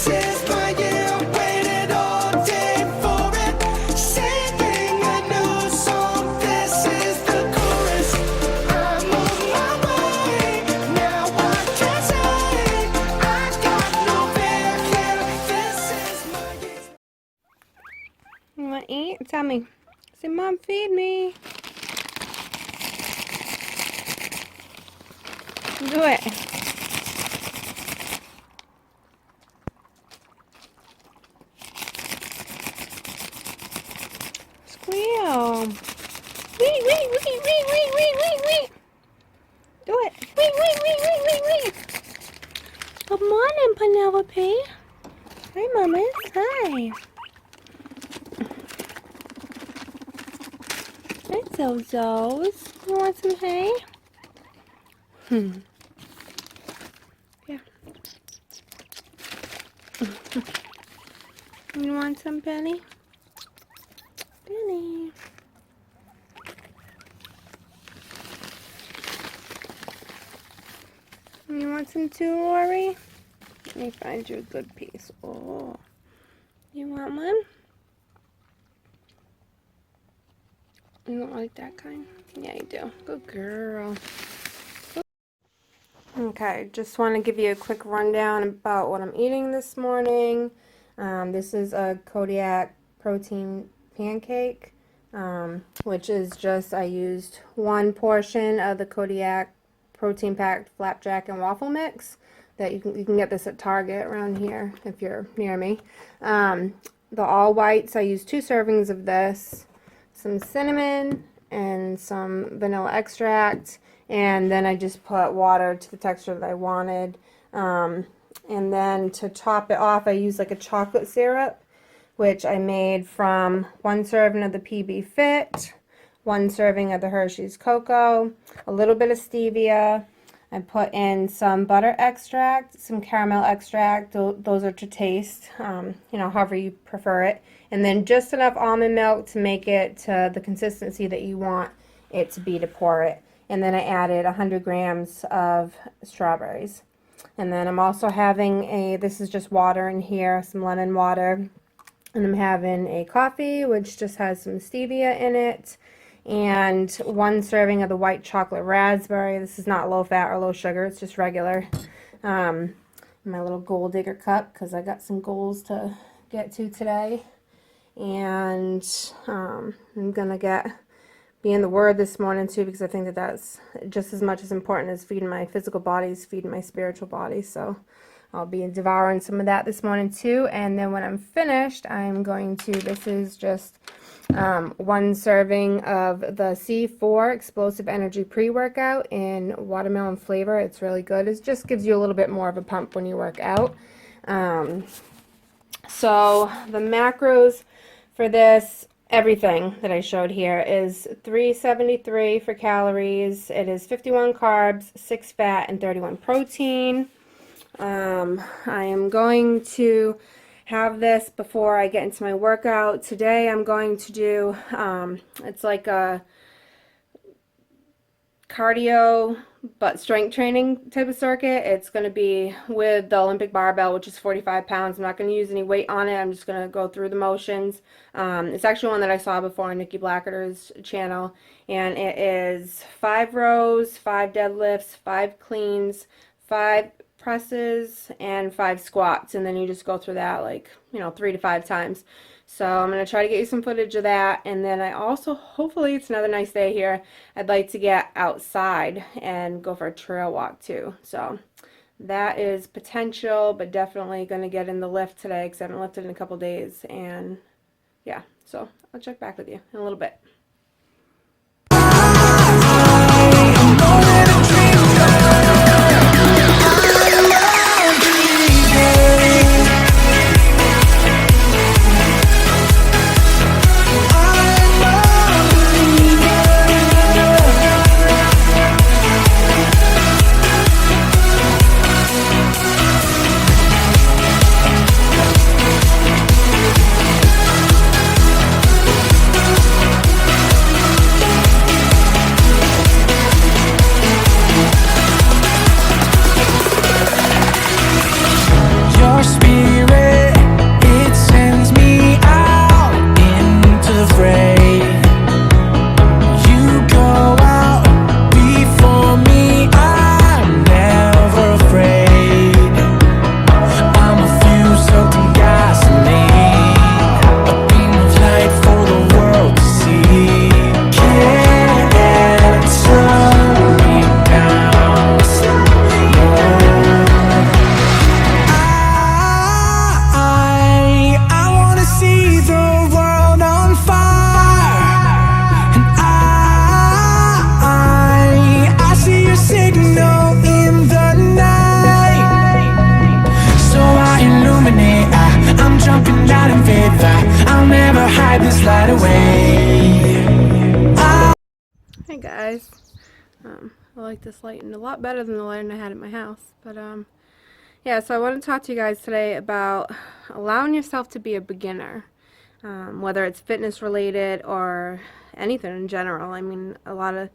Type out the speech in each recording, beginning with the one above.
This is my year, waited all day for it. Singing a new song, this is the chorus. I'm on my way, now I can say I got no fear here. This is my year. You want to eat? Tell me. Say, Mom, feed me. Do it. Squeal. Wee, wee, wee, wee, wee, wee, wee, wee. Do it. Wee, wee, wee, wee, wee, wee. Good morning, Penelope. Hi, Mamas. Hi. Hi, Zozos. You want some hay? Yeah. You want some, Penny? Penny. You want some too, Lori? Let me find you a good piece. Oh. You want one? You don't like that kind? Yeah, you do. Good girl. Okay, just want to give you a quick rundown about what I'm eating this morning. This is a Kodiak protein pancake, which is just, I used one portion of the Kodiak protein packed flapjack and waffle mix. That you can get this at Target around here if you're near me. The all whites, I used 2 servings of this, some cinnamon and some vanilla extract, and then I just put water to the texture that I wanted. And then to top it off, I used like a chocolate syrup, which I made from 1 serving of the PB Fit, 1 serving of the Hershey's Cocoa, a little bit of stevia. I put in some butter extract, some caramel extract. Those are to taste, you know, however you prefer it. And then just enough almond milk to make it to the consistency that you want it to be to pour it. And then I added 100 grams of strawberries. And then I'm also having this is just water in here, some lemon water. And I'm having a coffee, which just has some stevia in it. And 1 serving of the white chocolate raspberry. This is not low fat or low sugar, it's just regular. My little goal digger cup, because I got some goals to get to today. And I'm going to be in the Word this morning too, because I think that that's just as much as important as feeding my physical body is feeding my spiritual body. So I'll be devouring some of that this morning too. And then when I'm finished, I'm going to, this is just 1 serving of the C4 Explosive Energy Pre-Workout in watermelon flavor. It's really good. It just gives you a little bit more of a pump when you work out. So the macros for this, everything that I showed here, is 373 for calories. It is 51 carbs, 6 fat, and 31 protein. I am going to have this before I get into my workout. Today I'm going to do, it's like a cardio but strength training type of circuit. It's going to be with the Olympic barbell, which is 45 pounds. I'm not going to use any weight on it. I'm just going to go through the motions. It's actually one that I saw before on Nikki Blacker's channel, and it is 5 rows, 5 deadlifts, 5 cleans, 5 presses, and 5 squats, and then you just go through that, like, you know, 3 to 5 times. So I'm going to try to get you some footage of that. And then I also, hopefully it's another nice day here, I'd like to get outside and go for a trail walk too. So that is potential, but definitely going to get in the lift today because I haven't lifted in a couple days. And yeah, so I'll check back with you in a little bit. light and vivid. I'll never hide this light away. Hey guys, I like this lighting a lot better than the lighting I had at my house. But yeah, so I want to talk to you guys today about allowing yourself to be a beginner, whether it's fitness related or anything in general. I mean, a lot of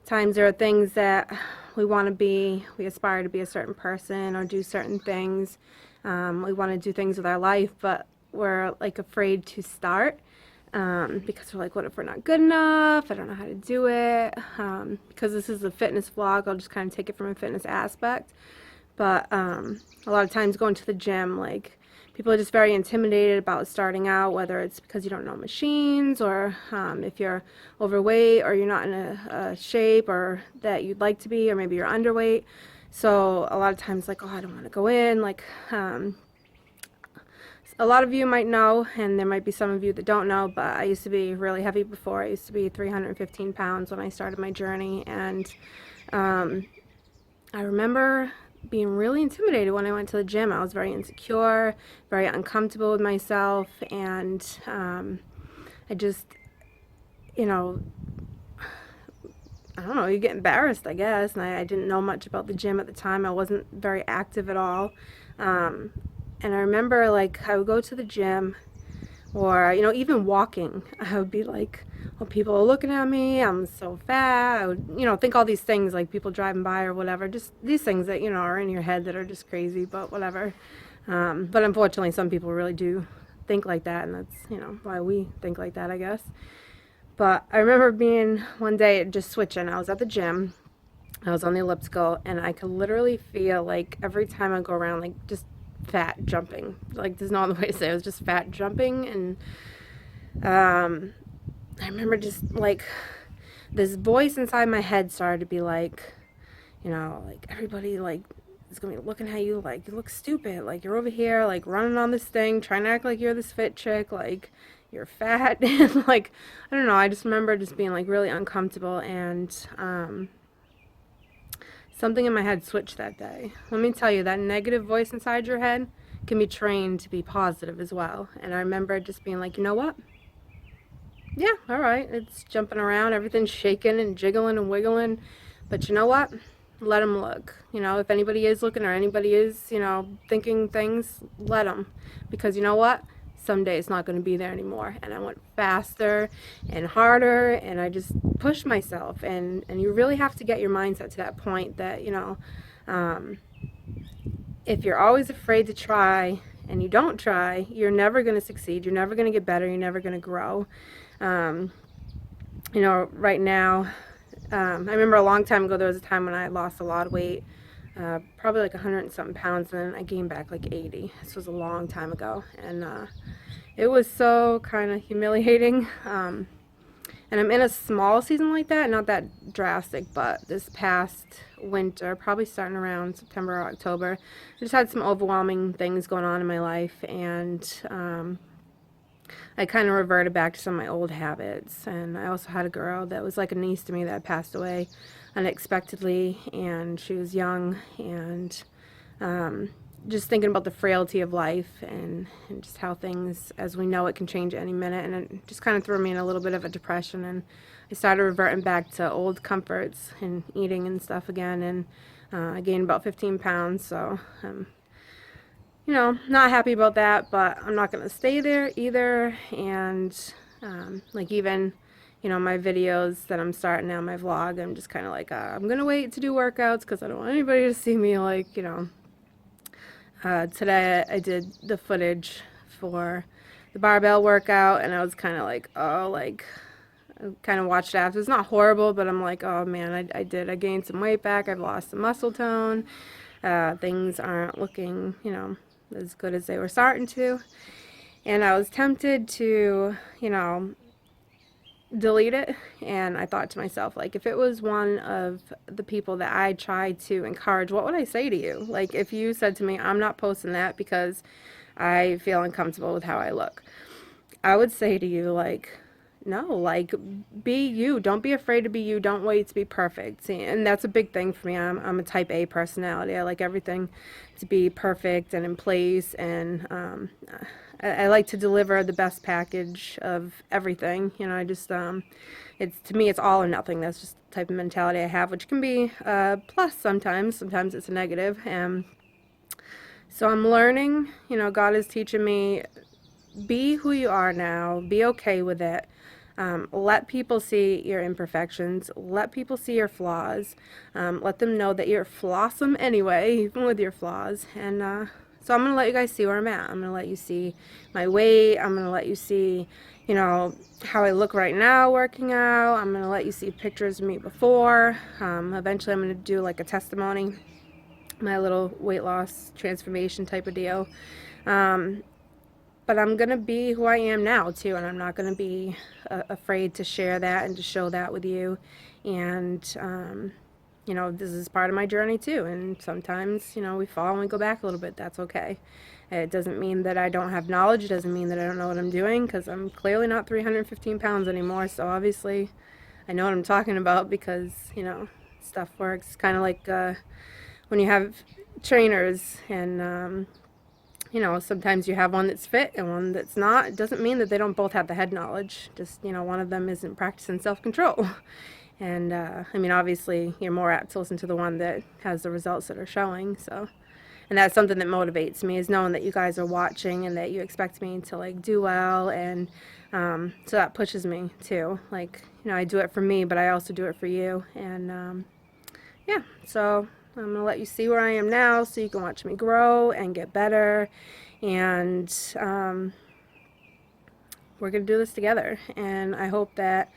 times there are things that we want to be, we aspire to be a certain person or do certain things. We want to do things with our life, but we're like afraid to start. Because we're like, what if we're not good enough? I don't know how to do it. Because this is a fitness vlog, I'll just kind of take it from a fitness aspect. But a lot of times going to the gym, like, people are just very intimidated about starting out, whether it's because you don't know machines or if you're overweight or you're not in a shape or that you'd like to be, or maybe you're underweight. So a lot of times, like, oh, I don't want to go in, like, a lot of you might know, and there might be some of you that don't know, but I used to be really heavy before. I used to be 315 pounds when I started my journey, and I remember being really intimidated when I went to the gym. I was very insecure, very uncomfortable with myself, and I just, you know, I don't know, you get embarrassed, I guess, and I didn't know much about the gym at the time. I wasn't very active at all. And I remember, like, I would go to the gym, or, you know, even walking, I would be like, oh, people are looking at me, I'm so fat. I would, you know, think all these things, like people driving by or whatever, just these things that, you know, are in your head that are just crazy, but whatever. But unfortunately, some people really do think like that, and that's, you know, why we think like that, I guess. But I remember being one day just switching. I was at the gym, I was on the elliptical, and I could literally feel, like, every time I go around, like, just fat jumping. Like, there's no other way to say it. It was just fat jumping. And I remember just, like, this voice inside my head started to be like, you know, like, everybody, like, is gonna be looking at you like, you look stupid, like, you're over here, like, running on this thing, trying to act like you're this fit chick, like, you're fat. And, like, I don't know, I just remember just being, like, really uncomfortable. And something in my head switched that day. Let me tell you, that negative voice inside your head can be trained to be positive as well. And I remember just being like, you know what? Yeah, all right, it's jumping around, everything's shaking and jiggling and wiggling. But you know what? Let them look. You know, if anybody is looking or anybody is, you know, thinking things, let them. Because you know what? Someday it's not going to be there anymore. And I went faster and harder, and I just pushed myself. And you really have to get your mindset to that point that, you know, if you're always afraid to try and you don't try, you're never going to succeed. You're never going to get better. You're never going to grow. You know, right now, I remember a long time ago, there was a time when I lost a lot of weight. Probably like 100 and something pounds, and then I gained back like 80. This was a long time ago, and it was so kind of humiliating. And I'm in a small season like that, not that drastic, but this past winter, probably starting around September or October, I just had some overwhelming things going on in my life, and I kind of reverted back to some of my old habits. And I also had a girl that was like a niece to me that passed away unexpectedly, and she was young, and just thinking about the frailty of life, and just how things as we know it can change at any minute, and it just kind of threw me in a little bit of a depression, and I started reverting back to old comforts and eating and stuff again, and I gained about 15 pounds, so you know, not happy about that, but I'm not going to stay there either. And like, even, you know, my videos that I'm starting now, my vlog, I'm just kind of like, I'm going to wait to do workouts because I don't want anybody to see me, like, you know. Today I did the footage for the barbell workout, and I was kind of like, oh, like, I kind of watched it after. It's not horrible, but I'm like, oh man, I gained some weight back, I've lost some muscle tone, things aren't looking, you know, as good as they were starting to. And I was tempted to, you know, delete it. And I thought to myself, like, if it was one of the people that I tried to encourage, what would I say to you? Like, if you said to me, I'm not posting that because I feel uncomfortable with how I look, I would say to you, like, no, like, be you. Don't be afraid to be you. Don't wait to be perfect. See, and that's a big thing for me. I'm a type A personality. I like everything to be perfect and in place, and I like to deliver the best package of everything. You know, I just it's, to me, it's all or nothing. That's just the type of mentality I have, which can be plus sometimes. Sometimes it's a negative. So I'm learning. You know, God is teaching me, be who you are now. Be okay with it. Let people see your imperfections. Let people see your flaws. Let them know that you're flawsome anyway, even with your flaws. And so I'm going to let you guys see where I'm at. I'm going to let you see my weight. I'm going to let you see, you know, how I look right now working out. I'm going to let you see pictures of me before. Eventually I'm going to do like a testimony, my little weight loss transformation type of deal. But I'm going to be who I am now, too, and I'm not going to be afraid to share that and to show that with you. And, you know, this is part of my journey, too, and sometimes, you know, we fall and we go back a little bit. That's okay. It doesn't mean that I don't have knowledge. It doesn't mean that I don't know what I'm doing, because I'm clearly not 315 pounds anymore, so obviously I know what I'm talking about, because, you know, stuff works. Kind of like when you have trainers and, you know, sometimes you have one that's fit and one that's not. It doesn't mean that they don't both have the head knowledge. Just, you know, one of them isn't practicing self-control. And, I mean, obviously, you're more apt to listen to the one that has the results that are showing. So, and that's something that motivates me, is knowing that you guys are watching and that you expect me to, like, do well. And so that pushes me, too. Like, you know, I do it for me, but I also do it for you. And, yeah, so I'm going to let you see where I am now so you can watch me grow and get better. And we're going to do this together. And I hope that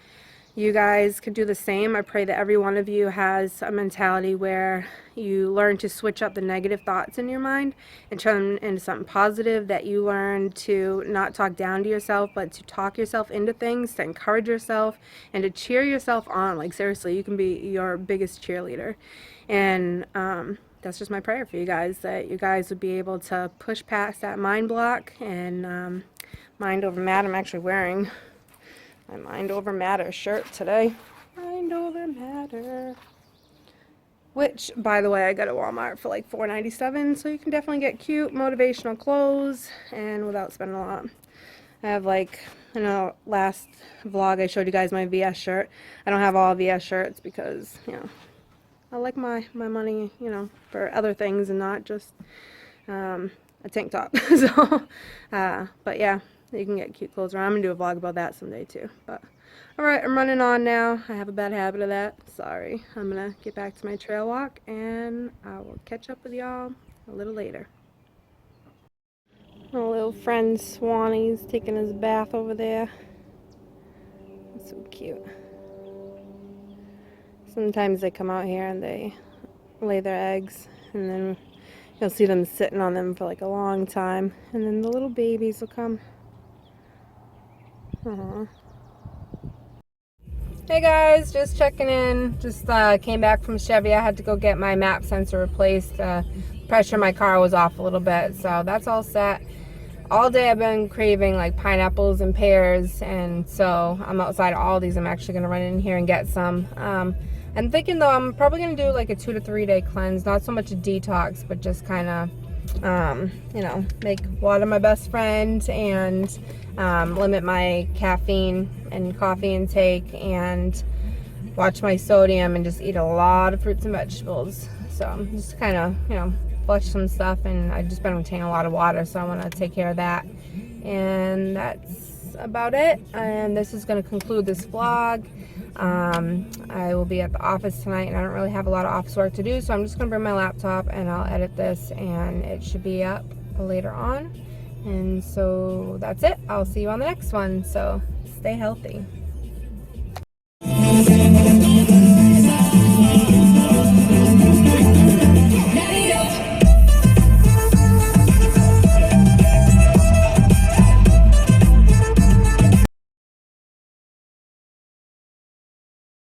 you guys can do the same. I pray that every one of you has a mentality where you learn to switch up the negative thoughts in your mind and turn them into something positive, that you learn to not talk down to yourself, but to talk yourself into things, to encourage yourself, and to cheer yourself on. Like, seriously, you can be your biggest cheerleader. And that's just my prayer for you guys, that you guys would be able to push past that mind block and mind over matter. I'm actually wearing my Mind Over Matter shirt today. Mind Over Matter. Which, by the way, I got at Walmart for like $4.97, so you can definitely get cute motivational clothes and without spending a lot. I have, like, I know last vlog I showed you guys my VS shirt. I don't have all VS shirts because, you know, I like my money, you know, for other things and not just a tank top. So, but yeah, you can get cute clothes around. I'm going to do a vlog about that someday too. But, alright, I'm running on now. I have a bad habit of that. Sorry. I'm going to get back to my trail walk, and I will catch up with y'all a little later. My little friend Swanie's taking his bath over there. That's so cute. Sometimes they come out here and they lay their eggs, and then you'll see them sitting on them for like a long time, and then the little babies will come. Aww. Hey guys, just checking in. Just came back from Chevy. I had to go get my map sensor replaced. Pressure in my car was off a little bit, so that's all set. All day I've been craving like pineapples and pears, and so I'm outside of Aldi's. I'm actually going to run in here and get some. I'm thinking though I'm probably going to do like a 2 to 3 day cleanse. Not so much a detox, but just kind of, you know, make water my best friend and limit my caffeine and coffee intake and watch my sodium and just eat a lot of fruits and vegetables. So just kind of, you know, flush some stuff, and I've just been retaining a lot of water, so I want to take care of that. And that's about it. And this is going to conclude this vlog. I will be at the office tonight, and I don't really have a lot of office work to do, so I'm just going to bring my laptop and I'll edit this, and it should be up later on. And so that's it. I'll see you on the next one. So stay healthy.